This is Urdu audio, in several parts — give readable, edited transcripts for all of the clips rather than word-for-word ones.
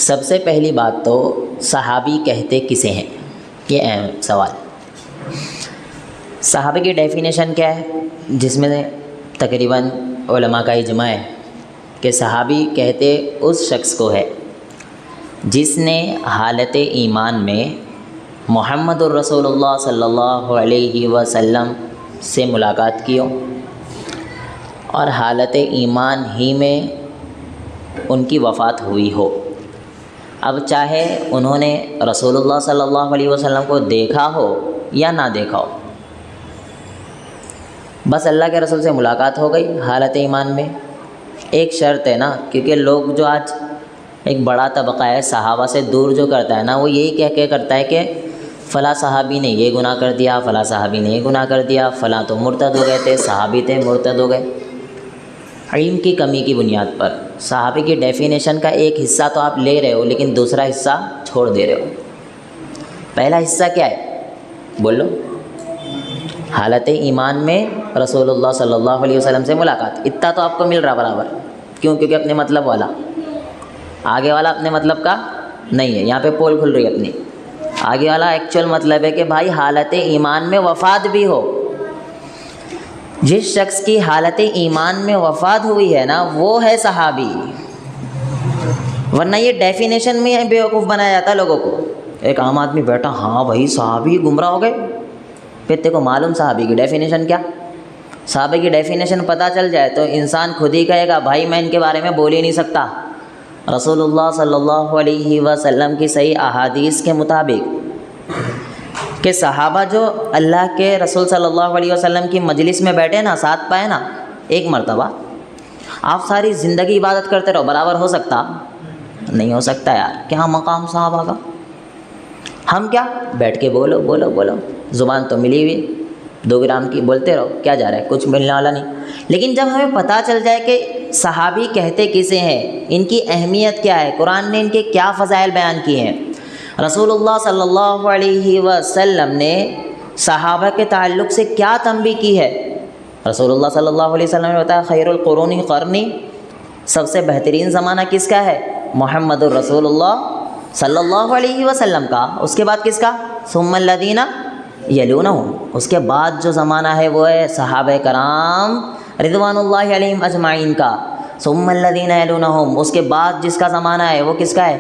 سب سے پہلی بات تو صحابی کہتے کسے ہیں، یہ اہم سوال۔ صحابہ کی ڈیفینیشن کیا ہے، جس میں تقریباً علماء کا اجماع ہے کہ صحابی کہتے اس شخص کو ہے جس نے حالت ایمان میں محمد الرسول اللہ صلی اللہ علیہ وسلم سے ملاقات کی ہو اور حالت ایمان ہی میں ان کی وفات ہوئی ہو۔ اب چاہے انہوں نے رسول اللہ صلی اللہ علیہ وسلم کو دیکھا ہو یا نہ دیکھا ہو، بس اللہ کے رسول سے ملاقات ہو گئی حالت ایمان میں۔ ایک شرط ہے نا، کیونکہ لوگ جو آج ایک بڑا طبقہ ہے صحابہ سے دور جو کرتا ہے نا، وہ یہی کہہ کے کرتا ہے کہ فلاں صحابی نے یہ گناہ کر دیا، فلاں صحابی نے یہ گناہ کر دیا، فلاں تو مرتد ہو گئے تھے، صحابی تھے مرتد ہو گئے۔ علم کی کمی کی بنیاد پر صحابی کی ڈیفینیشن کا ایک حصہ تو آپ لے رہے ہو لیکن دوسرا حصہ چھوڑ دے رہے ہو۔ پہلا حصہ کیا ہے بولو؟ حالت ایمان میں رسول اللہ صلی اللہ علیہ وسلم سے ملاقات، اتنا تو آپ کو مل رہا برابر۔ کیوں؟ کیونکہ اپنے مطلب والا، آگے والا اپنے مطلب کا نہیں ہے، یہاں پہ پول کھل رہی ہے اپنی۔ آگے والا ایکچوئل مطلب ہے کہ بھائی حالت ایمان میں وفات بھی ہو۔ جس شخص کی حالت ایمان میں وفات ہوئی ہے نا، وہ ہے صحابی، ورنہ یہ ڈیفینیشن میں بیوقوف بنایا جاتا ہے لوگوں کو۔ ایک عام آدمی بیٹھا، ہاں بھائی صحابی گمراہ ہو گئے، پھر تیرے کو معلوم صحابی کی ڈیفینیشن کیا؟ صحابی کی ڈیفینیشن پتہ چل جائے تو انسان خود ہی کہے گا بھائی میں ان کے بارے میں بول ہی نہیں سکتا۔ رسول اللہ صلی اللہ علیہ وسلم کی صحیح احادیث کے مطابق کہ صحابہ جو اللہ کے رسول صلی اللہ علیہ وسلم کی مجلس میں بیٹھے نا، ساتھ پائے نا، ایک مرتبہ آپ ساری زندگی عبادت کرتے رہو، برابر ہو سکتا؟ نہیں ہو سکتا یار۔ کیا مقام صحابہ کا؟ ہم کیا بیٹھ کے بولو بولو بولو، زبان تو ملی ہوئی 2 گرام کی، بولتے رہو، کیا جا رہا ہے، کچھ ملنے والا نہیں۔ لیکن جب ہمیں پتہ چل جائے کہ صحابی کہتے کسے ہیں، ان کی اہمیت کیا ہے، قرآن نے ان کے کیا فضائل بیان کیے ہیں، رسول اللہ صلی اللہ علیہ وسلم نے صحابہ کے تعلق سے کیا تنبیہ کی ہے۔ رسول اللہ صلی اللہ علیہ وسلم نے بتایا خیر القرون قرنی، سب سے بہترین زمانہ کس کا ہے؟ محمد الرسول اللہ صلی اللہ علیہ وسلم کا۔ اس کے بعد کس کا؟ ثم الذین یلونہم، اس کے بعد جو زمانہ ہے وہ ہے صحابہ کرام رضوان اللہ علیہم اجمعین کا۔ ثم الذین یلونہم، اس کے بعد جس کا زمانہ ہے وہ کس کا ہے؟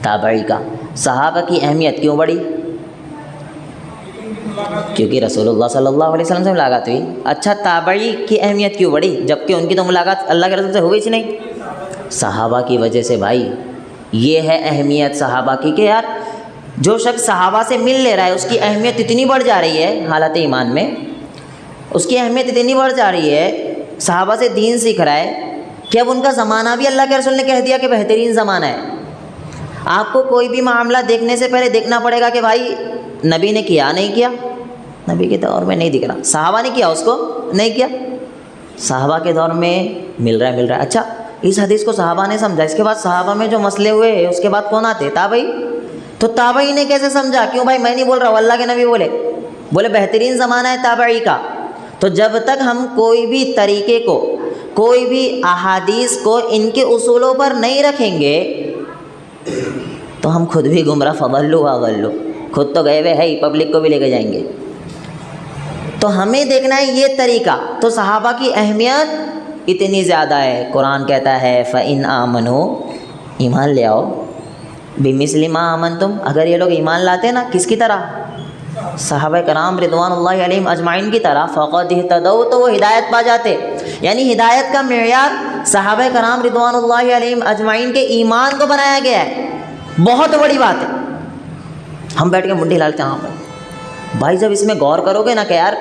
تابعی کا۔ صحابہ کی اہمیت کیوں بڑھی؟ کیونکہ رسول اللہ صلی اللہ علیہ وسلم سے ملاقات ہوئی۔ اچھا تابعی کی اہمیت کیوں بڑھی جبکہ ان کی تو ملاقات اللہ کے رسول سے ہوئی ہی نہیں؟ صحابہ کی وجہ سے بھائی۔ یہ ہے اہمیت صحابہ کی کہ یار جو شخص صحابہ سے مل لے رہا ہے اس کی اہمیت اتنی بڑھ جا رہی ہے، حالت ایمان میں اس کی اہمیت اتنی بڑھ جا رہی ہے، صحابہ سے دین سیکھ رہا ہے کہ اب ان کا زمانہ بھی اللہ کے رسول نے کہہ دیا کہ بہترین زمانہ ہے۔ آپ کو کوئی بھی معاملہ دیکھنے سے پہلے دیکھنا پڑے گا کہ بھائی نبی نے کیا نہیں کیا، نبی کے دور میں نہیں دکھ رہا، صحابہ نے کیا اس کو نہیں کیا، صحابہ کے دور میں مل رہا ہے۔ اچھا اس حدیث کو صحابہ نے سمجھا، اس کے بعد صحابہ میں جو مسئلے ہوئے اس کے بعد کون آتے؟ تابعی۔ تو تابعی نے کیسے سمجھا؟ کیوں بھائی میں نہیں بول رہا ہوں، اللہ کے نبی بولے بہترین زمانہ ہے تابعی کا۔ تو جب تک ہم کوئی بھی طریقے کو، کوئی بھی احادیث کو ان کے اصولوں پر نہیں رکھیں گے تو ہم خود بھی گمراہ، فضلوا واضلوا، خود تو گئے ہوئے ہے ہی، پبلک کو بھی لے کے جائیں گے۔ تو ہمیں دیکھنا ہے یہ طریقہ۔ تو صحابہ کی اہمیت اتنی زیادہ ہے، قرآن کہتا ہے فَإِنْ آمَنُوا، ایمان لے آؤ، بِمِثْلِ مَا آمَنْتُمْ، اگر یہ لوگ ایمان لاتے نا کس کی طرح؟ صحابہ کرام رضوان اللہ علیہم اجمعین کی طرح، فَقَدْ اهْتَدَوْا، تو وہ ہدایت پا جاتے۔ یعنی ہدایت کا معیار صحابہ کرام رضوان اللہ علیہم اجمعین کے ایمان کو بنایا گیا ہے۔ بہت بڑی بات ہے۔ ہم بیٹھ کے منڈی لالتے ہیں، ہاں بھائی جب اس میں غور کرو گے نا کہ یار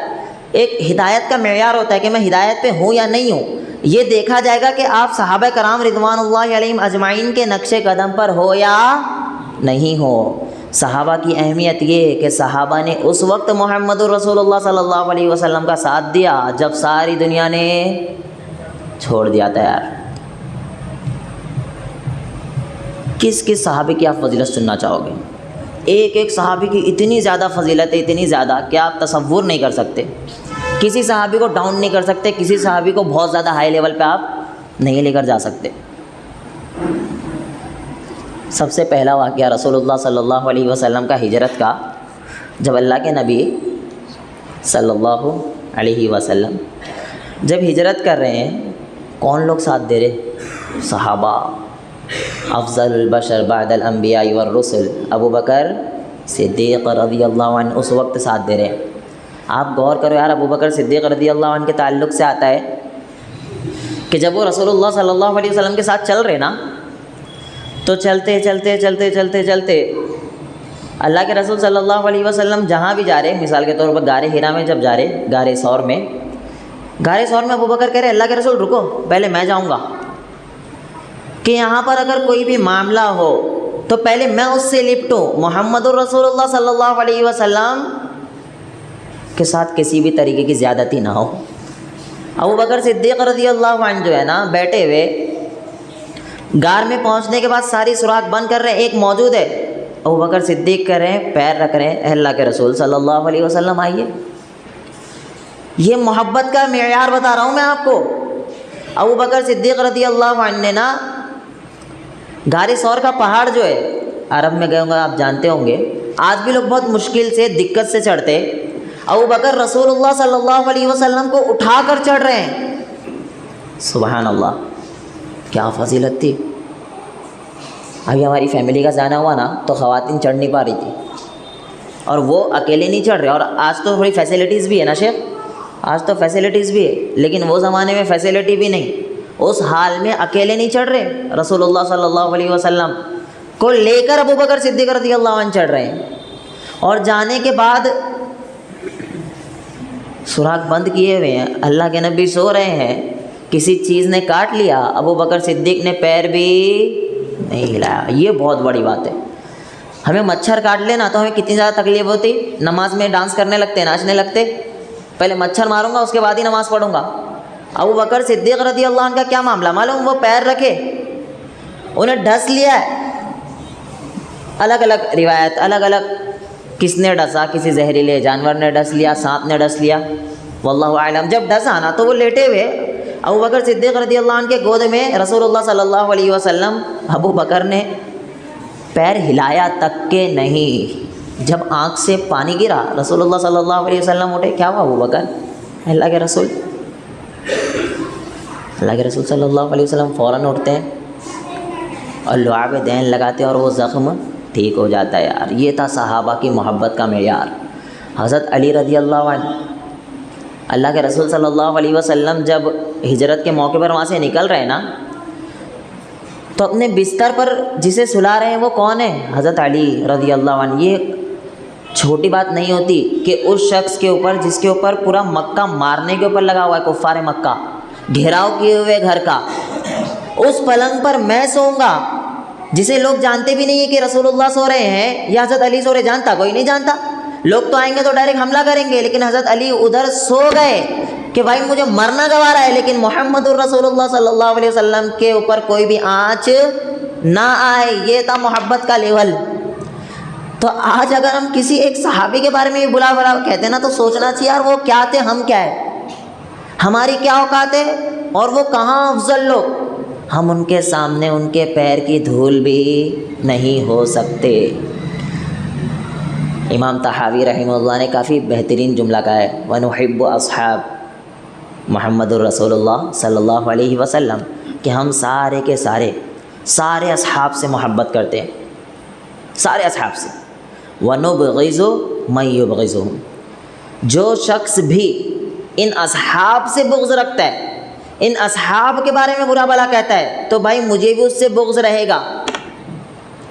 ایک ہدایت کا معیار ہوتا ہے کہ میں ہدایت پہ ہوں یا نہیں ہوں، یہ دیکھا جائے گا کہ آپ صحابہ کرام رضوان اللہ علیہم اجمعین کے نقش قدم پر ہو یا نہیں ہو۔ صحابہ کی اہمیت یہ ہے کہ صحابہ نے اس وقت محمد الرسول اللہ صلی اللہ علیہ وسلم کا ساتھ دیا جب ساری دنیا نے چھوڑ دیا تھا۔ یار کس کس صحابی کی آپ فضیلت سننا چاہو گے؟ ایک ایک صحابی کی اتنی زیادہ فضیلت ہے، اتنی زیادہ کہ آپ تصور نہیں کر سکتے۔ کسی صحابی کو ڈاؤن نہیں کر سکتے، کسی صحابی کو بہت زیادہ ہائی لیول پہ آپ نہیں لے کر جا سکتے۔ سب سے پہلا واقعہ رسول اللہ صلی اللہ علیہ وسلم کا ہجرت کا، جب اللہ کے نبی صلی اللہ علیہ وسلم جب ہجرت کر رہے ہیں، کون لوگ ساتھ دے رہے؟ صحابہ، افضل البشر بعد الانبیاء والرسل ابو بکر صدیق رضی اللہ عنہ اس وقت ساتھ دے رہے ہیں۔ آپ غور کرو یار، ابو بکر صدیق رضی اللہ عنہ کے تعلق سے آتا ہے کہ جب وہ رسول اللہ صلی اللہ علیہ وسلم کے ساتھ چل رہے نا، تو چلتے چلتے چلتے چلتے چلتے اللہ کے رسول صلی اللہ علیہ وسلم جہاں بھی جا رہے، مثال کے طور پر غار حرا میں جب جا رہے، غار ثور میں ابو بکر کہہ رہے اللہ کے رسول رکو، پہلے میں جاؤں گا، کہ یہاں پر اگر کوئی بھی معاملہ ہو تو پہلے میں اس سے لپٹوں، محمد الرسول اللہ صلی اللہ علیہ وسلم کے ساتھ کسی بھی طریقے کی زیادتی نہ ہو۔ ابو بکر صدیق رضی اللہ عنہ جو ہے نا، بیٹھے ہوئے غار میں پہنچنے کے بعد ساری سوراخ بند کر رہے ہیں، ایک موجود ہے، ابو بکر صدیق کر رہے ہیں، پیر رکھ رہے ہیں، اللہ کے رسول صلی اللہ علیہ وسلم آئیے۔ یہ محبت کا معیار بتا رہا ہوں میں آپ کو۔ ابو بکر صدیق رضی اللہ عنہ نے نا، غار ثور کا پہاڑ جو ہے عرب میں گئے ہوں گے، آپ جانتے ہوں گے، آج بھی لوگ بہت مشکل سے دقت سے چڑھتے، ابو بکر رسول اللہ صلی اللہ علیہ وسلم کو اٹھا کر چڑھ رہے ہیں۔ سبحان اللہ، کیا فضیلت تھی۔ ابھی ہماری فیملی کا جانا ہوا نا تو خواتین چڑھ نہیں پا رہی تھی، اور وہ اکیلے نہیں چڑھ رہے، اور آج تو تھوڑی فیسلٹیز بھی ہے نا شیخ، آج تو فیسلٹیز بھی ہے، لیکن وہ زمانے میں فیسلٹی بھی نہیں، اس حال میں اکیلے نہیں چڑھ رہے، رسول اللہ صلی اللہ علیہ وسلم کو لے کر ابو بکر صدیق رضی اللہ عنہ چڑھ رہے ہیں، اور جانے کے بعد سوراخ بند کیے ہوئے ہیں، اللہ کے نبی سو رہے ہیں، کسی چیز نے کاٹ لیا، ابو بکر صدیق نے پیر بھی نہیں ہلایا۔ یہ بہت بڑی بات ہے۔ ہمیں مچھر کاٹ لینا تو ہمیں کتنی زیادہ تکلیف ہوتی، نماز میں ڈانس کرنے لگتے، ناچنے لگتے، پہلے مچھر ماروں گا اس کے بعد ہی نماز پڑھوں گا۔ ابو بکر صدیق رضی اللہ عنہ کا کیا معاملہ معلوم؟ وہ پیر رکھے، انہیں ڈس لیا ہے، الگ الگ روایت، الگ الگ، کس نے ڈسا، کسی زہریلے جانور نے ڈس لیا، سانپ نے ڈس لیا، واللہ اعلم۔ جب ڈسا نا تو وہ لیٹے ہوئے ابو بکر صدیق رضی اللہ عنہ کے گود میں، رسول اللہ صلی اللہ علیہ وسلم، ابو بکر نے پیر ہلایا تک کہ نہیں۔ جب آنکھ سے پانی گرا، رسول اللہ صلی اللہ علیہ وسلم اٹھے، کیا ہوا ابو بکر؟ اللہ کے رسول صلی اللہ علیہ وسلم فوراً اٹھتے ہیں اور لعاب دین لگاتے ہیں، اور وہ زخم ٹھیک ہو جاتا ہے۔ یار یہ تھا صحابہ کی محبت کا معیار۔ حضرت علی رضی اللہ عنہ، اللہ کے رسول صلی اللہ علیہ وسلم جب ہجرت کے موقع پر وہاں سے نکل رہے ہیں نا، تو اپنے بستر پر جسے سلا رہے ہیں وہ کون ہے؟ حضرت علی رضی اللہ عنہ۔ یہ چھوٹی بات نہیں ہوتی کہ اس شخص کے اوپر جس کے اوپر پورا مکہ مارنے کے اوپر لگا ہوا ہے، کفار مکہ گھیراؤ کیے ہوئے گھر کا، اس پلنگ پر میں سوؤں گا جسے لوگ جانتے بھی نہیں ہیں کہ رسول اللہ سو رہے ہیں یا حضرت علی سو رہے، جانتا کوئی نہیں جانتا، لوگ تو آئیں گے تو ڈائریکٹ حملہ کریں گے، لیکن حضرت علی ادھر سو گئے کہ بھائی مجھے مرنا گوارا ہے، لیکن محمد الرسول اللہ صلی اللہ علیہ وسلم کے اوپر کوئی بھی آنچ نہ آئے۔ یہ تھا محبت کا لیول۔ تو آج اگر ہم کسی ایک صحابی کے بارے میں بھی بلا کہتے ہیں نا، تو سوچنا چاہیے یار وہ کیا تھے، ہم کیا ہے، ہماری کیا اوقات ہے، اور وہ کہاں افضل لوگ۔ ہم ان کے سامنے ان کے پیر کی دھول بھی نہیں ہو سکتے۔ امام طحاوی رحمہ اللہ نے کافی بہترین جملہ کہا ہے، وَنُحِبُّ أَصْحَابَ محمد الرسول اللہ صلی اللہ علیہ وسلم، کہ ہم سارے کے سارے اصحاب سے محبت کرتے ہیں، سارے اصحاب سے۔ وَنُبْغِضُ مَن يُبْغِضُهُمْ، جو شخص بھی ان اصحاب سے بغض رکھتا ہے، ان اصحاب کے بارے میں برا بھلا کہتا ہے، تو بھائی مجھے بھی اس سے بغض رہے گا۔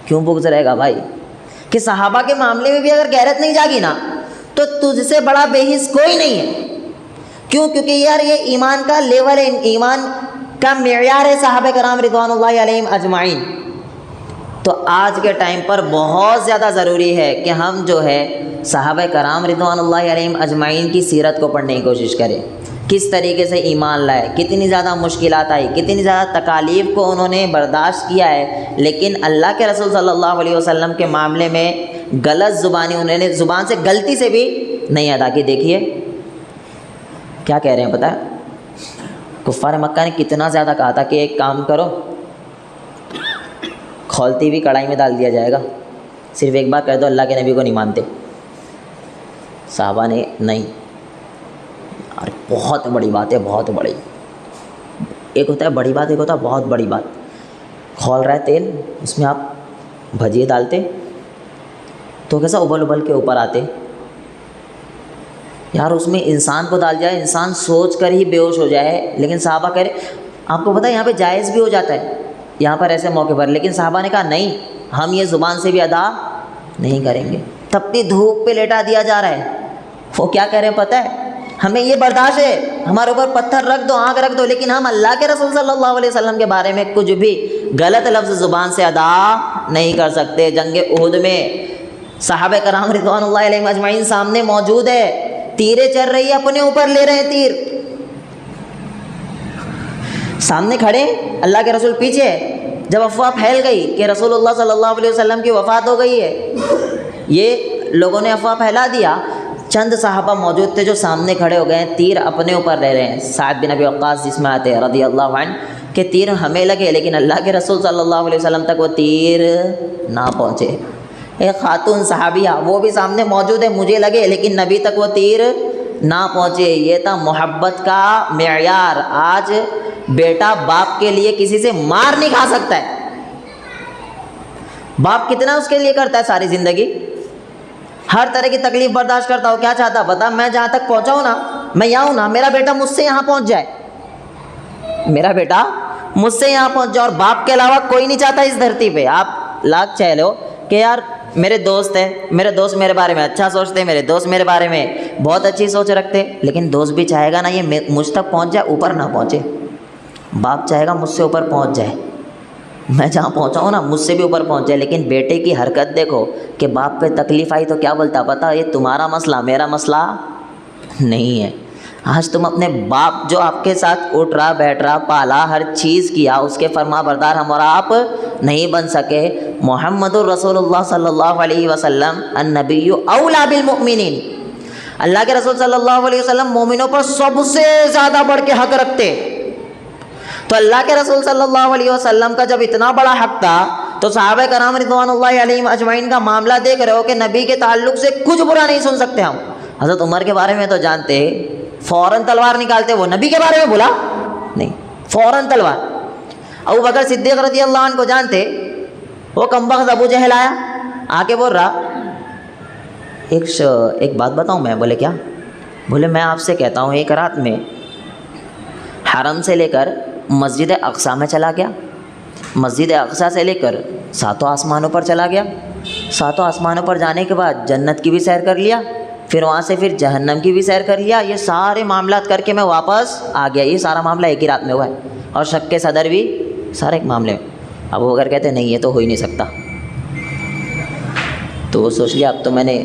کیوں بغض رہے گا بھائی؟ کہ صحابہ کے معاملے میں بھی اگر غیرت نہیں جاگی نا، تو تجھ سے بڑا بے حس کوئی نہیں ہے۔ کیوں؟ کیونکہ یار یہ ایمان کا لیول ہے، ایمان کا معیار ہے صحابہ کرام رضوان اللہ علیہم اجمعین۔ تو آج کے ٹائم پر بہت زیادہ ضروری ہے کہ ہم جو ہے صحابہ کرام رضوان اللہ علیہم اجمعین کی سیرت کو پڑھنے کی کوشش کریں، کس طریقے سے ایمان لائے، کتنی زیادہ مشکلات آئی، کتنی زیادہ تکالیف کو انہوں نے برداشت کیا ہے، لیکن اللہ کے رسول صلی اللہ علیہ وسلم کے معاملے میں غلط زبانی انہوں نے زبان سے غلطی سے بھی نہیں ادا کی۔ دیکھیے کیا کہہ رہے ہیں پتہ ہے؟ کفار مکہ نے کتنا زیادہ کہا تھا کہ ایک کام کرو، کھولتی ہوئی کڑھائی میں ڈال دیا جائے گا، صرف ایک بار کہہ دو اللہ کے نبی کو نہیں مانتے۔ صحابہ نے نہیں، اور بہت بڑی بات ہے، بہت بڑی، ایک ہوتا ہے بڑی بات، ایک ہوتا ہے بہت بڑی بات۔ کھول رہا ہے تیل، اس میں آپ بھجیے ڈالتے تو کیسا ابل ابل کے اوپر آتے، یار اس میں انسان کو ڈال جائے، انسان سوچ کر ہی بے ہوش ہو جائے، لیکن صحابہ کہہ رہے، آپ کو پتہ ہے یہاں پہ جائز بھی ہو جاتا ہے یہاں پر ایسے موقع پر، لیکن صحابہ نے کہا نہیں، ہم یہ زبان سے بھی ادا نہیں کریں گے۔ تپتی دھوپ پہ لیٹا دیا جا رہا ہے، وہ کیا کہہ رہے ہیں پتہ ہے، ہمیں یہ برداشت ہے، ہمارے اوپر پتھر رکھ دو، آگ رکھ دو، لیکن ہم اللہ کے رسول صلی اللہ علیہ وسلم کے بارے میں کچھ بھی غلط لفظ زبان سے ادا نہیں کر سکتے۔ جنگ احد میں صحابہ کرام رضوان اللہ علیہم اجمعین سامنے موجود ہے، تیریں چل رہی ہے، اپنے اوپر لے رہے ہیں تیر، سامنے کھڑے، اللہ کے رسول پیچھے۔ جب افواہ پھیل گئی کہ رسول اللہ صلی اللہ علیہ وسلم کی وفات ہو گئی ہے، یہ لوگوں نے افواہ پھیلا دیا، چند صحابہ موجود تھے جو سامنے کھڑے ہو گئے ہیں، تیر اپنے اوپر لے رہے ہیں۔ سعد بن ابی وقاص جس میں آتے ہیں رضی اللہ عنہ کہ تیر ہمیں لگے لیکن اللہ کے رسول صلی اللہ علیہ وسلم تک وہ تیر نہ پہنچے۔ ایک خاتون صحابیہ وہ بھی سامنے موجود ہے، مجھے لگے لیکن نبی تک وہ تیر نہ پہنچے۔ یہ تھا محبت کا معیار۔ آج بیٹا باپ کے لیے کسی سے مار نہیں کھا سکتا ہے، باپ کتنا اس کے لیے کرتا ہے ساری زندگی، ہر طرح کی تکلیف برداشت کرتا ہو، کیا چاہتا بتا، میں جہاں تک پہنچا ہوں نا، میں یہاں ہوں نا، میرا بیٹا مجھ سے یہاں پہنچ جائے، میرا بیٹا مجھ سے یہاں پہنچ جائے، اور باپ کے علاوہ کوئی نہیں چاہتا اس دھرتی پہ۔ آپ لاکھ چاہ لو کہ یار میرے دوست ہیں، میرے دوست میرے بارے میں اچھا سوچتے ہیں، میرے دوست میرے بارے میں بہت اچھی سوچ رکھتے، لیکن دوست بھی چاہے گا نا یہ مجھ تک پہنچ جائے، اوپر نہ پہنچے۔ باپ چاہے گا مجھ سے اوپر پہنچ جائے، میں جہاں پہنچا ہوں نا مجھ سے بھی اوپر پہنچ جائے، لیکن بیٹے کی حرکت دیکھو کہ باپ پہ تکلیف آئی تو کیا بولتا، پتہ یہ تمہارا مسئلہ میرا مسئلہ نہیں ہے۔ آج تم اپنے باپ جو آپ کے ساتھ اٹھ رہا بیٹھ رہا پالا ہر چیز کیا، اس کے فرما بردار ہم اور آپ نہیں بن سکے۔ محمد الرسول اللہ صلی اللہ علیہ وسلم النبی اولا بالمؤمنین، اللہ کے رسول صلی اللہ علیہ وسلم مومنوں پر سب سے زیادہ بڑھ کے حق رکھتے۔ تو اللہ کے رسول صلی اللہ علیہ وسلم کا جب اتنا بڑا حق تھا تو صحابہ کرام رضوان اللہ علیہم اجمعین کا معاملہ دیکھ رہے ہو کہ نبی کے تعلق سے کچھ برا نہیں سن سکتے ہم۔ حضرت عمر کے بارے میں تو جانتے، فوراً تلوار نکالتے، وہ نبی کے بارے میں بولا نہیں، فوراً تلوار۔ ابو بکر صدیق رضی اللہ عنہ کو جانتے، وہ کمبخت ابو جہل آیا آ کے بول رہا ایک بات بتاؤں میں، بولے کیا؟ بولے میں آپ سے کہتا ہوں ایک رات میں حرم سے لے کر مسجد اقصیٰ میں چلا گیا، مسجد اقصیٰ سے لے کر ساتوں آسمانوں پر چلا گیا، ساتوں آسمانوں پر جانے کے بعد جنت کی بھی سیر کر لیا، پھر وہاں سے پھر جہنم کی بھی سیر کر لیا، یہ سارے معاملات کر کے میں واپس آ گیا۔ یہ سارا معاملہ ایک ہی رات میں ہوا ہے، اور شک کے صدر بھی سارے ایک معاملے میں۔ اب وہ اگر کہتے نہیں یہ تو ہو ہی نہیں سکتا، تو وہ سوچ لیا اب تو میں نے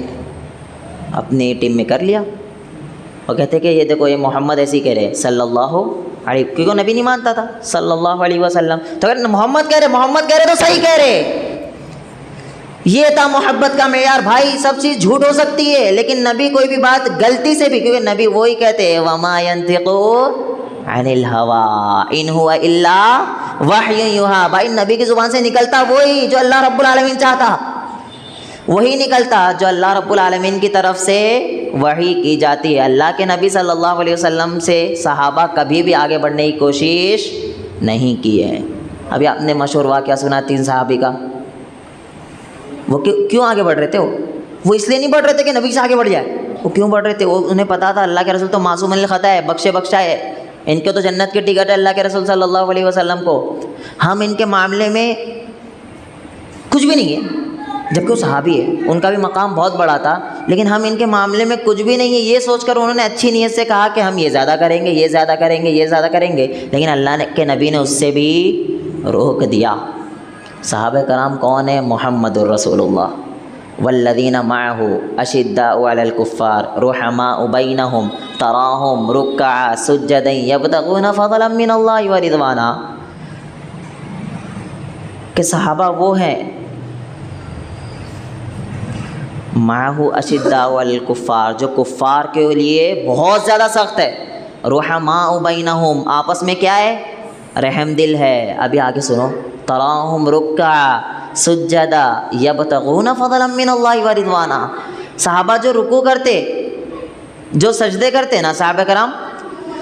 اپنی ٹیم میں کر لیا۔ وہ کہتے کہ یہ دیکھو یہ محمد ایسی کہہ رہے صلی اللہ علیہ، کیونکہ نبی نہیں مانتا تھا صلی اللہ علیہ وسلم، تو اگر محمد کہہ رہے تو صحیح کہہ رہے۔ یہ تھا محبت کا معیار۔ بھائی سب چیز جھوٹ ہو سکتی ہے، لیکن نبی کوئی بھی بات غلطی سے بھی، کیونکہ نبی وہی کہتے ہیں وما ينطق عن الهوى ان هو الا وحی یوحی، بھائی نبی کی زبان سے نکلتا وہی جو اللہ رب العالمین چاہتا، وہی نکلتا جو اللہ رب العالمین کی طرف سے وحی کی جاتی ہے۔ اللہ کے نبی صلی اللہ علیہ وسلم سے صحابہ کبھی بھی آگے بڑھنے کی کوشش نہیں کی ہے۔ ابھی آپ نے مشہور واقعہ سنا 3 صحابی کا، وہ کیوں آگے بڑھ رہے تھے؟ وہ اس لیے نہیں بڑھ رہے تھے کہ نبی سے آگے بڑھ جائے، وہ کیوں بڑھ رہے تھے؟ وہ انہیں پتا تھا اللہ کے رسول تو معصوم الخطا ہے، بخشا ہے، ان کے تو جنت کی ٹکٹ ہے اللہ کے رسول صلی اللہ علیہ وسلم کو، ہم ان کے معاملے میں کچھ بھی نہیں ہے، جبکہ وہ صحابی ہے، ان کا بھی مقام بہت بڑا تھا، لیکن ہم ان کے معاملے میں کچھ بھی نہیں ہے، یہ سوچ کر انہوں نے اچھی نیت سے کہا کہ ہم یہ زیادہ کریں گے، یہ زیادہ کریں گے، یہ زیادہ کریں گے، لیکن اللہ کے نبی نے اس سے بھی روک دیا۔ صحابہ کرام کون ہیں؟ محمد الرسول اللہ، والذین معہ اشداء علی الکفار رحماء بینہم تراہم رکعا سجدا یبتغون فضلا من اللہ ورضوانا، کہ صحابہ وہ ہیں معہ اشداء علی الکفار، جو کفار کے لیے بہت زیادہ سخت ہے، رحماء بینہم آپس میں کیا ہے؟ رحم دل ہے۔ ابھی آگے سنو، تراہم رکعا، سجدا یبتغون فضلا من اللہ ورضوانا. صحابہ جو رکوع کرتے، جو سجدے کرتے نا صحابہ کرام،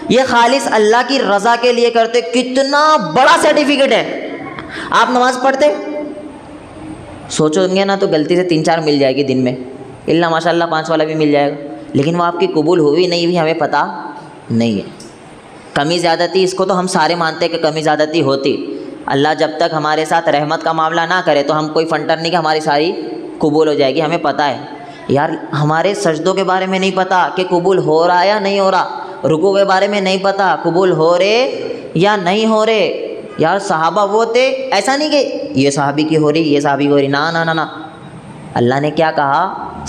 یہ خالص اللہ کی رضا کے لیے کرتے. کتنا بڑا سرٹیفکیٹ ہے. آپ نماز پڑھتے سوچو گے نا تو غلطی سے 3-4 مل جائے گی دن میں، اللہ ماشاء اللہ 5 والا بھی مل جائے گا، لیکن وہ آپ کی قبول ہوئی نہیں ہوئی ہمیں پتہ نہیں ہے. کمی زیادتی اس کو تو ہم سارے مانتے کہ کمی زیادتی ہوتی. اللہ جب تک ہمارے ساتھ رحمت کا معاملہ نہ کرے تو ہم کوئی فنٹر نہیں کہ ہماری ساری قبول ہو جائے گی. ہمیں پتہ ہے یار، ہمارے سجدوں کے بارے میں نہیں پتہ کہ قبول ہو رہا ہے یا نہیں ہو رہا، رکوع کے بارے میں نہیں پتہ قبول ہو رہے یا نہیں ہو رہے. یار صحابہ وہ تھے، ایسا نہیں کہ یہ صحابی کی ہو رہی، یہ صحابی کی ہو رہی، نا. اللہ نے کیا کہا؟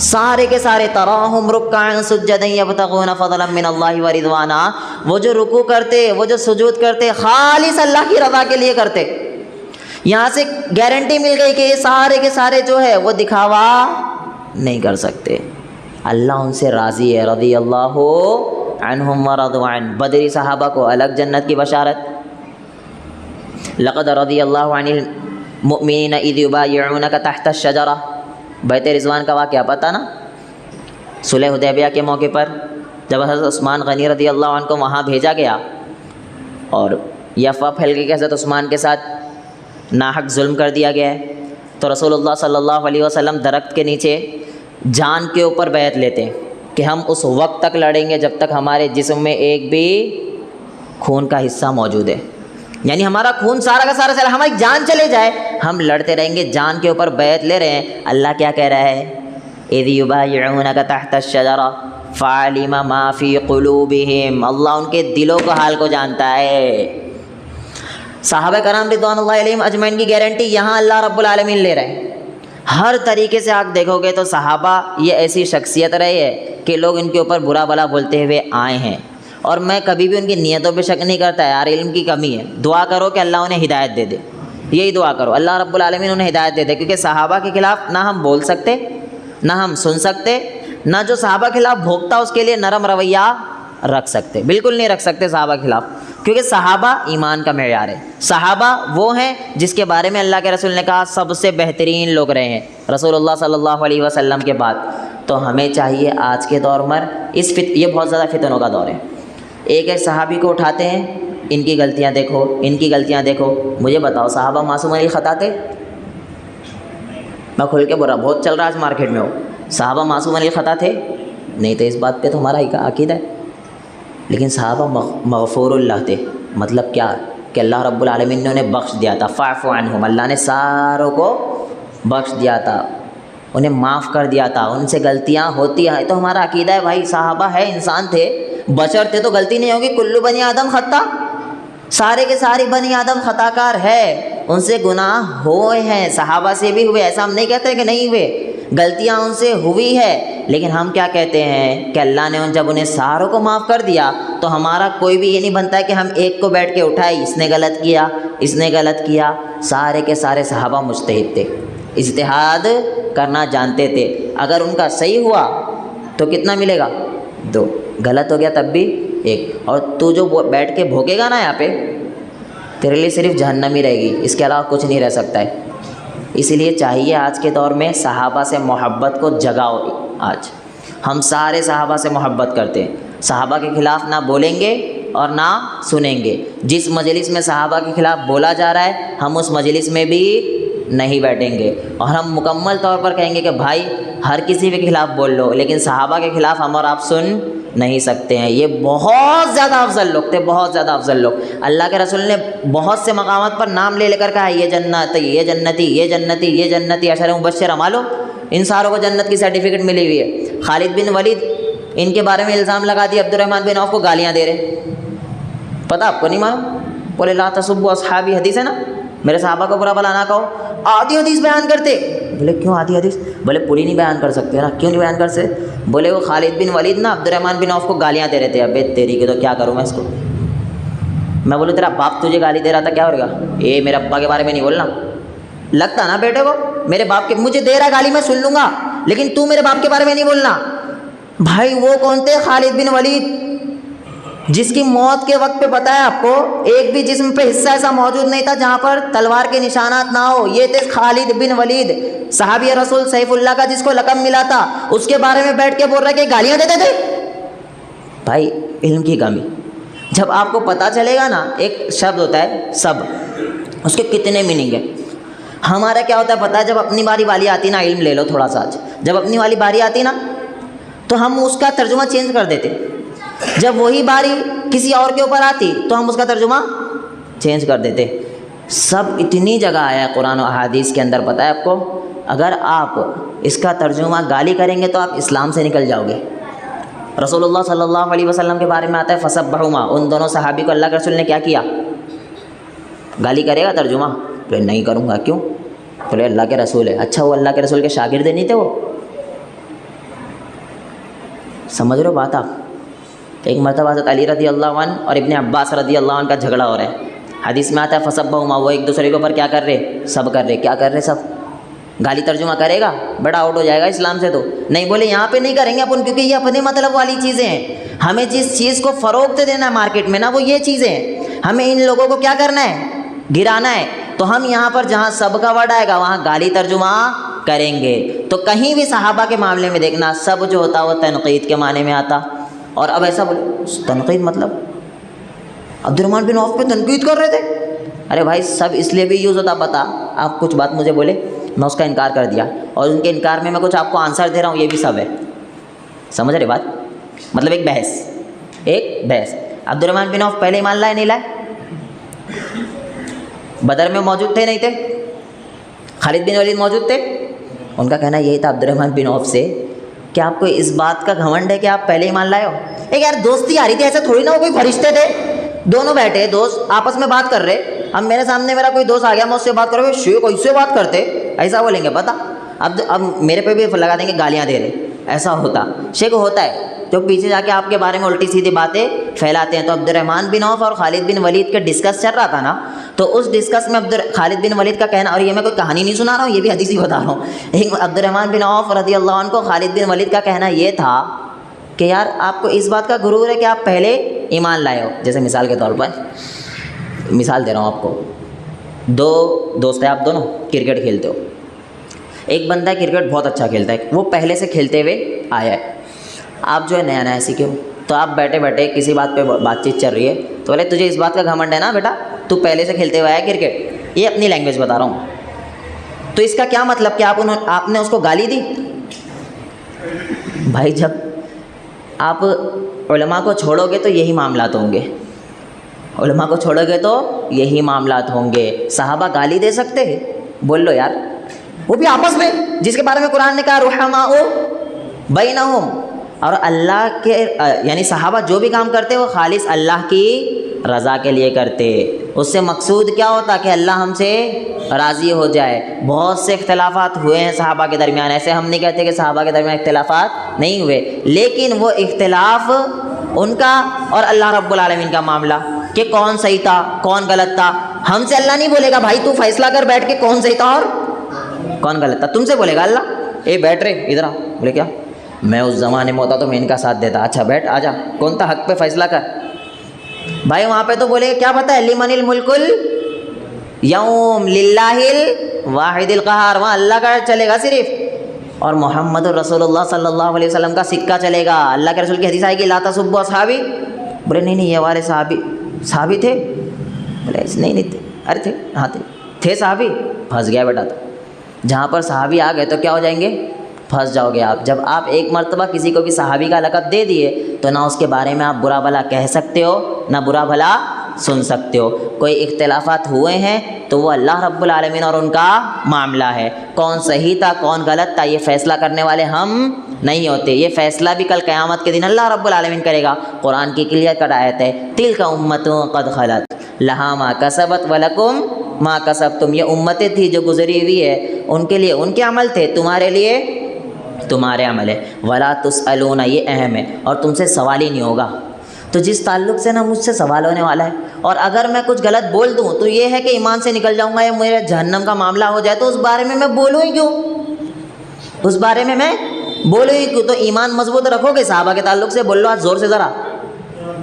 سارے کے سارے تراہم رکعا سجدا یبتغون فضلا من اللہ ورضوانا. وہ جو رکوع کرتے، وہ جو سجود کرتے، خالص اللہ کی رضا کے لیے کرتے. یہاں سے گارنٹی مل گئی کہ یہ سارے کے سارے جو ہے وہ دکھاوا نہیں کر سکتے. اللہ ان سے راضی ہے. رضی اللہ عنہم ورضوا عنہ. بدری صحابہ کو الگ جنت کی بشارت. لقد رضی اللہ عن المؤمنین اذ یبایعونک تحت الشجرہ. بیت رضوان کا واقعہ پتہ نا، صلح حدیبیہ کے موقع پر جب حضرت عثمان غنی رضی اللہ عنہ کو وہاں بھیجا گیا اور یہ افواہ پھیل گئی کہ حضرت عثمان کے ساتھ ناحق ظلم کر دیا گیا ہے، تو رسول اللہ صلی اللہ علیہ وسلم درخت کے نیچے جان کے اوپر بیعت لیتے ہیں کہ ہم اس وقت تک لڑیں گے جب تک ہمارے جسم میں ایک بھی خون کا حصہ موجود ہے. یعنی ہمارا خون سارا کا سارا چلا، ہماری جان چلے جائے ہم لڑتے رہیں گے. جان کے اوپر بیعت لے رہے ہیں. اللہ کیا کہہ رہا ہے؟ اذ یبایعونک تحت الشجرہ فعلم ما فی قلوبہم. اللہ ان کے دلوں کا حال کو جانتا ہے. صحابہ کرام رضوان اللہ علیہم اجمعین کی گارنٹی یہاں اللہ رب العالمین لے رہے ہیں. ہر طریقے سے آپ دیکھو گے تو صحابہ یہ ایسی شخصیت رہے ہے کہ لوگ ان کے اوپر برا بھلا بولتے ہوئے آئے ہیں. اور میں کبھی بھی ان کی نیتوں پہ شک نہیں کرتا. یار علم کی کمی ہے، دعا کرو کہ اللہ انہیں ہدایت دے دے. یہی دعا کرو اللہ رب العالمین انہیں ہدایت دے دے. کیونکہ صحابہ کے خلاف نہ ہم بول سکتے، نہ ہم سن سکتے، نہ جو صحابہ کے خلاف بھوکتا اس کے لیے نرم رویہ رکھ سکتے. بالکل نہیں رکھ سکتے صحابہ کے خلاف، کیونکہ صحابہ ایمان کا معیار ہے. صحابہ وہ ہیں جس کے بارے میں اللہ کے رسول نے کہا سب سے بہترین لوگ رہے ہیں رسول اللہ صلی اللہ علیہ وسلم کے بعد. تو ہمیں چاہیے آج کے دور میں یہ بہت زیادہ فتنوں کا دور ہے. ایک ایک صحابی کو اٹھاتے ہیں، ان کی غلطیاں دیکھو، ان کی غلطیاں دیکھو. مجھے بتاؤ صحابہ معصوم علی خطا تھے؟ میں کھل کے بول رہا، بہت چل رہا آج مارکیٹ میں ہو. صحابہ معصوم علی خطا تھے؟ نہیں تھے. اس بات پہ تو ہمارا عقیدہ ہے. لیکن صحابہ مغفور اللہ تھے. مطلب کیا کہ اللہ رب العالمین نے انہیں بخش دیا تھا. فاعف عنہم. اللہ نے ساروں کو بخش دیا تھا، انہیں معاف کر دیا تھا. ان سے غلطیاں ہوتی ہیں تو ہمارا عقیدہ ہے بھائی صحابہ ہے، انسان تھے، بشر تھے تو غلطی نہیں ہوگی. کلو بنی آدم خطا، سارے کے سارے بنی آدم خطا کار ہے. ان سے گناہ ہوئے ہیں، صحابہ سے بھی ہوئے. ایسا ہم نہیں کہتے کہ نہیں ہوئے، غلطیاں ان سے ہوئی ہے. لیکن ہم کیا کہتے ہیں کہ اللہ نے جب انہیں ساروں کو معاف کر دیا تو ہمارا کوئی بھی یہ نہیں بنتا ہے کہ ہم ایک کو بیٹھ کے اٹھائے اس نے غلط کیا، اس نے غلط کیا. سارے کے سارے صحابہ مجتہد تھے، اجتہاد کرنا جانتے تھے. اگر ان کا صحیح ہوا تو کتنا ملے گا؟ 2. غلط ہو گیا تب بھی 1. اور تو جو بیٹھ کے بھوگے گا نا یہاں پہ، تیرے لیے صرف جہنم ہی رہے گی، اس کے علاوہ کچھ نہیں رہ سکتا ہے. اسی لیے چاہیے آج کے دور میں صحابہ سے محبت کو جگاؤ. آج ہم سارے صحابہ سے محبت کرتے ہیں، صحابہ کے خلاف نہ بولیں گے اور نہ سنیں گے. جس مجلس میں صحابہ کے خلاف بولا جا رہا ہے ہم اس مجلس میں بھی نہیں بیٹھیں گے. اور ہم مکمل طور پر کہیں گے کہ بھائی ہر کسی کے خلاف بول لو، لیکن صحابہ کے خلاف ہم اور آپ سن نہیں سکتے ہیں. یہ بہت زیادہ افضل لوگ تھے، بہت زیادہ افضل لوگ. اللہ کے رسول نے بہت سے مقامات پر نام لے کر کہا یہ جنت، یہ جنتی، یہ جنتی، یہ جنتی. عشر مبشرہ معلوم، ان ساروں کو جنت کی سرٹیفکیٹ ملی ہوئی ہے. خالد بن ولید ان کے بارے میں الزام لگا دیا، عبد الرحمن بن عوف کو گالیاں دے رہے. پتہ آپ کو نہیں معلوم؟ بولے لا تسبوا اصحابی، حدیث ہے نا، میرے صحابہ کو برا بھلا نہ کہو. آدھی حدیث بیان کرتے. بولے کیوں آدھی حدیث؟ بولے پوری نہیں بیان کر سکتے نا. کیوں نہیں بیان کر سکتے؟ بولے وہ خالد بن ولید نا عبد الرحمن بن عوف کو گالیاں دے رہے تھے. ابے تیری کے تو کیا کروں میں اس کو. میں بولوں تیرا باپ تجھے گالی دے رہا تھا کیا ہوگا؟ اے میرے ابا کے بارے میں نہیں بولنا. لگتا نا بیٹے کو میرے باپ کے، مجھے دے رہا گالی میں سن لوں گا، لیکن تو میرے باپ کے بارے میں نہیں بولنا. بھائی وہ کون تھے؟ خالد بن ولید. جس کی موت کے وقت پہ پتہ ہے آپ کو ایک بھی جسم پہ حصہ ایسا موجود نہیں تھا جہاں پر تلوار کے نشانات نہ ہو. یہ تھے خالد بن ولید, صحابی رسول سیف اللہ کا, جس کو لقب ملا تھا. اس کے بارے میں بیٹھ کے بول رہا ہے کہ گالیاں دیتے تھے. بھائی علم کی کمی. جب آپ کو پتہ چلے گا نا, ایک شبد ہوتا ہے سب, اس کے کتنے میننگ ہیں. ہمارا کیا ہوتا ہے پتہ ہے, جب اپنی باری آتی نا, علم لے لو تھوڑا سا, جب اپنی والی باری آتی نا تو ہم اس کا ترجمہ چینج کر دیتے. جب وہی باری کسی اور کے اوپر آتی تو ہم اس کا ترجمہ چینج کر دیتے. سب اتنی جگہ آیا ہے قرآن و احادیث کے اندر, پتہ ہے آپ کو. اگر آپ اس کا ترجمہ گالی کریں گے تو آپ اسلام سے نکل جاؤ گے. رسول اللہ صلی اللہ علیہ وسلم کے بارے میں آتا ہے فسبحہما, ان دونوں صحابی کو اللہ کے رسول نے کیا کیا, گالی کرے گا ترجمہ؟ تو نہیں کروں گا. کیوں؟ بولے اللہ کے رسول ہے. اچھا وہ اللہ کے رسول کے شاگرد نہیں تھے وہ؟ سمجھ رہے ہو بات آپ؟ ایک مرتبہ حضرت علی رضی اللہ عنہ اور ابن عباس رضی اللہ عنہ کا جھگڑا ہو رہا ہے. حدیث میں آتا ہے فسبحہما, وہ ایک دوسرے کے اوپر کیا کر رہے, سب کر رہے. کیا کر رہے سب؟ گالی. ترجمہ کرے گا بڑا آؤٹ ہو جائے گا اسلام سے. تو نہیں, بولے یہاں پہ نہیں کریں گے اپن, کیونکہ یہ اپنے مطلب والی چیزیں ہیں. ہمیں جس چیز کو فروغ دینا ہے مارکیٹ میں نا, وہ یہ چیزیں ہیں. ہمیں ان لوگوں کو کیا کرنا ہے, گرانا ہے. تو ہم یہاں پر جہاں سب کا ورڈ آئے گا وہاں گالی ترجمہ کریں گے. تو کہیں بھی صحابہ کے معاملے میں دیکھنا, سب جو ہوتا وہ تنقید کے معنی میں آتا. اور اب ایسا بولے تنقید مطلب عبد الرحمن بن عوف پہ تنقید کر رہے تھے. ارے بھائی سب اس لیے بھی یوز ہوتا, بتا آپ کچھ بات مجھے بولے, میں اس کا انکار کر دیا, اور ان کے انکار میں کچھ آپ کو آنسر دے رہا ہوں, یہ بھی سب ہے. سمجھ رہے بات؟ مطلب ایک بحث. عبد الرحمن بن عوف پہلے ایمان لائے نہیں لائے؟ بدر میں موجود تھے نہیں تھے؟ خالد بن ولید موجود تھے؟ ان کا کہنا یہی تھا عبد الرحمن بن عوف سے کہ آپ کو اس بات کا گھمنڈ ہے کہ آپ پہلے ایمان لائے ہو. ایک یار دوستی آ رہی تھی, ایسا تھوڑی نا وہ کوئی فرشتے تھے, دونوں بیٹھے دوست آپس میں بات کر رہے. اب میرے سامنے میرا کوئی دوست آ گیا, میں اس سے بات کروں, شیخ ایسے بات کرتے, ایسا بولیں گے پتہ. اب میرے پہ بھی لگا دیں گے گالیاں دے رہے, ایسا ہوتا. شیخ ہوتا ہے جو پیچھے جا کے آپ کے بارے میں الٹی سیدھی باتیں پھیلاتے ہیں. تو عبد الرحمن بن عوف اور خالد بن ولید کے ڈسکس چل رہا تھا نا, تو اس ڈسکس میں خالد بن ولید کا کہنا, اور یہ میں کوئی کہانی نہیں سنا رہا ہوں, یہ بھی حدیث ہی بتا رہا ہوں. ایک عبد الرحمن بن عوف رضی اللہ عنہ کو خالد بن ولید کا کہنا یہ تھا کہ یار آپ کو اس بات کا غرور ہے کہ آپ پہلے ایمان لائے ہو. جیسے مثال کے طور پر مثال دے رہا ہوں آپ کو, دو دوست ہیں, آپ دونوں کرکٹ کھیلتے ہو. ایک بندہ کرکٹ بہت اچھا کھیلتا ہے, وہ پہلے سے کھیلتے ہوئے آیا ہے. آپ جو ہے نیا نیا سیکھے ہو, تو آپ بیٹھے بیٹھے کسی بات پہ بات چیت چل رہی ہے, تو بولے تجھے اس بات کا گھمنڈ ہے نا بیٹا, تو پہلے سے کھیلتے ہوئے آیا کرکٹ. یہ اپنی لینگویج بتا رہا ہوں. تو اس کا کیا مطلب کہ آپ نے اس کو گالی دی؟ بھائی جب آپ علماء کو چھوڑو گے تو یہی معاملات ہوں گے, علماء کو چھوڑو گے تو یہی معاملات ہوں گے. صحابہ گالی دے سکتے ہیں؟ بول لو یار, وہ بھی آپس میں, جس کے بارے میں قرآن نے کہا رحماء بینہم. اور اللہ کے یعنی صحابہ جو بھی کام کرتے وہ خالص اللہ کی رضا کے لیے کرتے. اس سے مقصود کیا ہوتا کہ اللہ ہم سے راضی ہو جائے. بہت سے اختلافات ہوئے ہیں صحابہ کے درمیان, ایسے ہم نہیں کہتے کہ صحابہ کے درمیان اختلافات نہیں ہوئے, لیکن وہ اختلاف ان کا اور اللہ رب العالمین کا معاملہ کہ کون صحیح تھا کون غلط تھا. ہم سے اللہ نہیں بولے گا بھائی تو فیصلہ کر بیٹھ کے کون صحیح تھا اور کون غلط تھا. تم سے بولے گا اللہ, اے بیٹھ رہے ادھر آ. بولے کیا, میں اس زمانے میں ہوتا تو میں ان کا ساتھ دیتا. اچھا بیٹھ, آ جا, کون تھا حق پہ فیصلہ کر. بھائی وہاں پہ تو بولے کیا پتہ ہے, لمن الملک اليوم للہ الواحد القہار, وہاں اللہ کا صرف چلے گا, اور محمد رسول اللہ صلی اللہ علیہ وسلم کا سکہ چلے گا. اللہ کے رسول کی حدیث آئے گی لا تسبوا اصحابی. بولے نہیں یہ والے صحابی تھے. بولے نہیں تھے. ارے تھے, ہاں تھے صحابی. پھنس گیا بیٹا. تو جہاں پر صحابی آ گئے تو کیا ہو جائیں گے, پھنس جاؤ گے آپ. جب آپ ایک مرتبہ کسی کو بھی صحابی کا لقب دے دیے تو نہ اس کے بارے میں آپ برا بھلا کہہ سکتے ہو نہ برا بھلا سن سکتے ہو. کوئی اختلافات ہوئے ہیں تو وہ اللہ رب العالمین اور ان کا معاملہ ہے. کون صحیح تھا کون غلط تھا یہ فیصلہ کرنے والے ہم نہیں ہوتے. یہ فیصلہ بھی کل قیامت کے دن اللہ رب العالمین کرے گا. قرآن کی کلیئر کٹ آیت ہے, تلک امۃ قد خلت لہا ما کسبت ولکم ما کسبتم. یہ امتیں تھی جو گزری ہوئی ہے, ان کے لیے ان کے عمل تھے, تمہارے لیے تمہارے عمل ہے. ولا تسألون, یہ اہم ہے, اور تم سے سوال ہی نہیں ہوگا. تو جس تعلق سے نا مجھ سے سوال ہونے والا ہے, اور اگر میں کچھ غلط بول دوں تو یہ ہے کہ ایمان سے نکل جاؤں گا یا میرے جہنم کا معاملہ ہو جائے, تو اس بارے میں بولوں ہی کیوں, اس بارے میں بولوں ہی کیوں. تو ایمان مضبوط رکھو گے صحابہ کے تعلق سے, بول لو آج زور سے ذرا,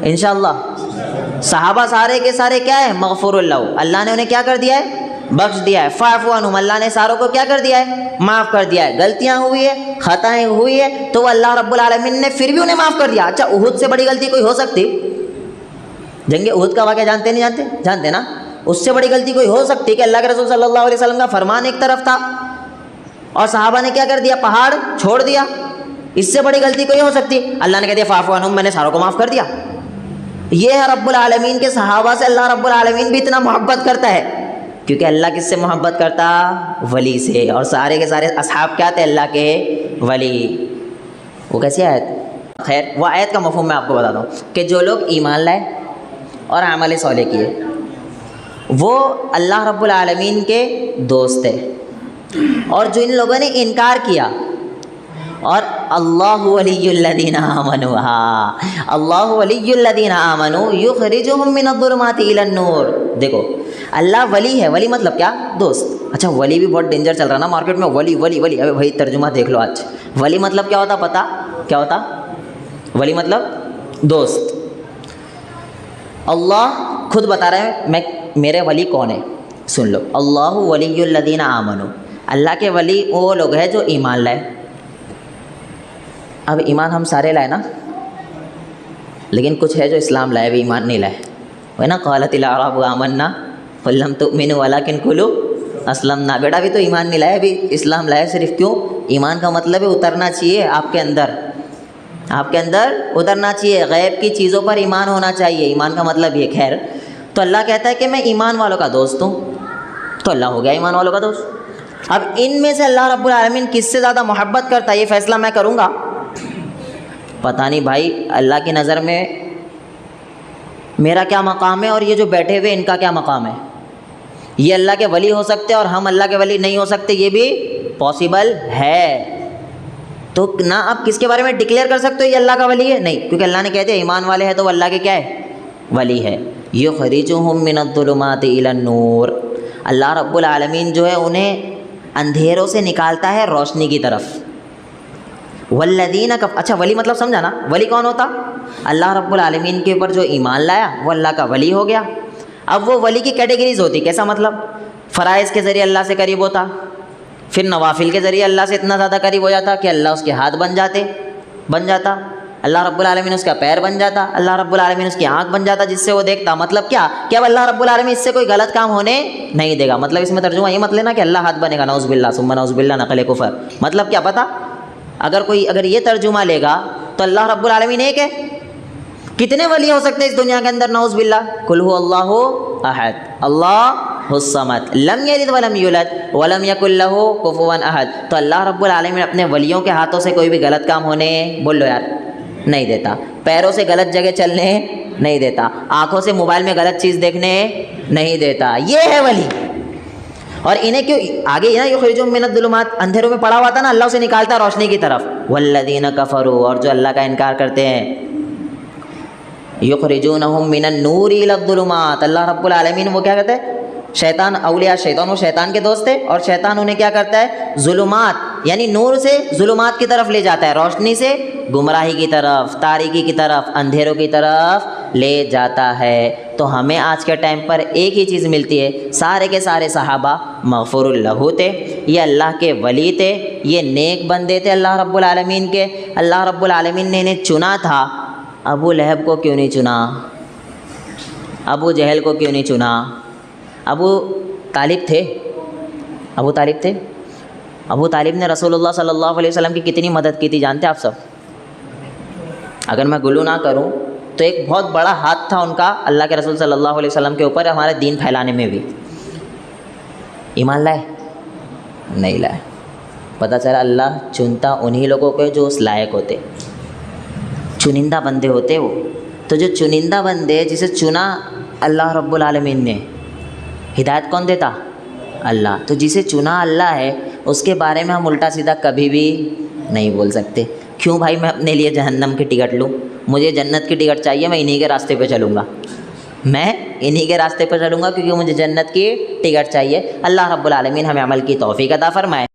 انشاءاللہ صحابہ سارے کے سارے کیا ہے؟ مغفور اللہ، اللہ نے انہیں کیا کر دیا ہے؟ بخش دیا ہے. فاعف عنہم، اللہ نے ساروں کو کیا کر دیا ہے؟ معاف کر دیا ہے. غلطیاں ہوئی ہے، خطائیں ہوئی ہے، تو اللہ رب العالمین نے پھر بھی انہیں معاف کر دیا. اچھا احد سے بڑی غلطی کوئی ہو سکتی؟ جنگ احد کا واقعہ جانتے نہیں جانتے؟ جانتے نا. اس سے بڑی غلطی کوئی ہو سکتی کہ اللہ کے رسول صلی اللہ علیہ وسلم کا فرمان ایک طرف تھا اور صحابہ نے کیا کر دیا؟ پہاڑ چھوڑ دیا. اس سے بڑی غلطی کوئی ہو سکتی؟ اللہ نے کہہ دیا فاعف عنہم، میں نے ساروں کو معاف کر دیا. یہ ہے رب العالمین کے صحابہ سے اللہ رب العالمین بھی اتنا محبت کرتا ہے، کیونکہ اللہ کس سے محبت کرتا؟ ولی سے. اور سارے کے سارے اصحاب کیا تھے؟ اللہ کے ولی. وہ کیسی آیت؟ خیر وہ آیت کا مفہوم میں آپ کو بتاتا ہوں کہ جو لوگ ایمان لائے اور عمل صالح کیے وہ اللہ رب العالمین کے دوست ہیں. اور جو ان لوگوں نے انکار کیا، اور اللہ ولی الذین آمنوا، اللہ ولی الذین آمنوا یخرجہم من الظلمات الی النور. دیکھو اللہ ولی ہے، ولی مطلب کیا؟ دوست. اچھا ولی بھی بہت ڈینجر چل رہا نا مارکیٹ میں، ولی ولی ولی. ابھی بھائی ترجمہ دیکھ لو آج. ولی مطلب کیا ہوتا پتہ؟ کیا ہوتا؟ ولی مطلب دوست. اللہ خود بتا رہے ہیں میرے ولی کون ہے. سن لو، اللہ ولی الذین آمنوا، اللہ کے ولی وہ لوگ ہیں جو ایمان لائے. اب ایمان ہم سارے لائے نا، لیکن کچھ ہے جو اسلام لائے بھی ایمان نہیں لائے. وہ نا قالت الاعراب آمنا قل لم تؤمنوا ولکن قولوا اسلمنا. بیٹا بھی تو ایمان نہیں لائے، بھی اسلام لائے. صرف کیوں؟ ایمان کا مطلب ہے اترنا چاہیے آپ کے اندر، آپ کے اندر اترنا چاہیے. غیب کی چیزوں پر ایمان ہونا چاہیے. ایمان کا مطلب یہ. خیر تو اللہ کہتا ہے کہ میں ایمان والوں کا دوست ہوں، تو اللہ ہو گیا ایمان والوں کا دوست. اب ان میں سے اللہ رب العالمین کس سے زیادہ محبت کرتا ہے یہ فیصلہ میں کروں گا. پتہ نہیں بھائی اللہ کی نظر میں میرا کیا مقام ہے اور یہ جو بیٹھے ہوئے ان کا کیا مقام ہے. یہ اللہ کے ولی ہو سکتے اور ہم اللہ کے ولی نہیں ہو سکتے، یہ بھی پاسبل ہے. تو نہ آپ کس کے بارے میں ڈکلیئر کر سکتے ہو یہ اللہ کا ولی ہے؟ نہیں، کیونکہ اللہ نے کہتے ہیں ایمان والے ہیں تو وہ اللہ کے کیا ہے؟ ولی ہے. یخرجہم من الظلمات الی النور. اللہ رب العالمین جو ہے انہیں اندھیروں سے نکالتا ہے روشنی کی طرف. والذین اچھا ولی مطلب سمجھا نا؟ ولی کون ہوتا؟ اللہ رب العالمین کے اوپر جو ایمان لایا وہ اللہ کا ولی ہو گیا. اب وہ ولی کی کیٹیگریز ہوتی. کیسا مطلب؟ فرائض کے ذریعے اللہ سے قریب ہوتا، پھر نوافل کے ذریعے اللہ سے اتنا زیادہ قریب ہو جاتا کہ اللہ اس کے ہاتھ بن جاتا، اللہ رب العالمین اس کا پیر بن جاتا، اللہ رب العالمین اس کی آنکھ بن جاتا جس سے وہ دیکھتا. مطلب کیا کہ اب اللہ رب العالمین اس سے کوئی غلط کام ہونے نہیں دے گا. مطلب اس میں ترجمہ یہ مت لینا کہ اللہ ہاتھ بنے گا، نعوذ باللہ ثم نعوذ باللہ، نقل کفر. مطلب کیا پتہ؟ اگر یہ ترجمہ لے گا تو اللہ رب العالمین ایک ہے. کتنے ولی ہو سکتے ہیں اس دنیا کے اندر؟ نعوذ باللہ. قل هو اللہ احد اللہ الصمد لم یلد ولم یولد ولم یکن له کفوا احد. تو اللہ رب العالمین اپنے ولیوں کے ہاتھوں سے کوئی بھی غلط کام ہونے بول لو یار نہیں دیتا، پیروں سے غلط جگہ چلنے نہیں دیتا، آنکھوں سے موبائل میں غلط چیز دیکھنے نہیں دیتا. یہ ہے ولی. اور انہیں کیوں آگے نا یخرجہم من الظلمات، اندھیروں میں پڑا ہوا تھا نا، اللہ اسے نکالتا روشنی کی طرف. والذین کفروا، اور جو اللہ کا انکار کرتے ہیں، یخرجونہم من النور الی الظلمات. اللہ رب العالمین وہ کیا کہتے ہیں؟ شیطان، اولیاء شیطان وہ شیطان کے دوست ہے اور شیطان انہیں کیا کرتا ہے؟ ظلمات یعنی نور سے ظلمات کی طرف لے جاتا ہے، روشنی سے گمراہی کی طرف، تاریکی کی طرف، اندھیروں کی طرف لے جاتا ہے. تو ہمیں آج کے ٹائم پر ایک ہی چیز ملتی ہے، سارے کے سارے صحابہ مغفور اللہ تھے، یہ اللہ کے ولی تھے، یہ نیک بندے تھے اللہ رب العالمین کے. اللہ رب العالمین نے انہیں چنا تھا. ابو لہب کو کیوں نہیں چنا؟ ابو جہل کو کیوں نہیں چنا؟ ابو طالب تھے. ابو طالب نے رسول اللہ صلی اللہ علیہ وسلم کی کتنی مدد کی تھی جانتے آپ سب؟ اگر میں گلو نہ کروں تو ایک بہت بڑا ہاتھ تھا ان کا اللہ کے رسول صلی اللہ علیہ وسلم کے اوپر، ہمارے دین پھیلانے میں بھی. ایمان لائے؟ نہیں لائے. پتہ چلا اللہ چنتا انہی لوگوں کو جو اس لائق ہوتے، چنندہ بندے ہوتے وہ. تو جو چنندہ بندے جسے چنا اللہ رب العالمین نے، ہدایت کون دیتا؟ اللہ. تو جسے چنا اللہ ہے اس کے بارے میں ہم الٹا سیدھا کبھی بھی نہیں بول سکتے. کیوں بھائی میں اپنے لیے جہنم کی ٹکٹ لوں؟ مجھے جنت کی ٹکٹ چاہیے، میں انہی کے راستے پہ چلوں گا، میں انہی کے راستے پہ چلوں گا کیونکہ مجھے جنت کی ٹکٹ چاہیے. اللہ رب العالمین ہمیں عمل کی توفیق عطا فرمائے.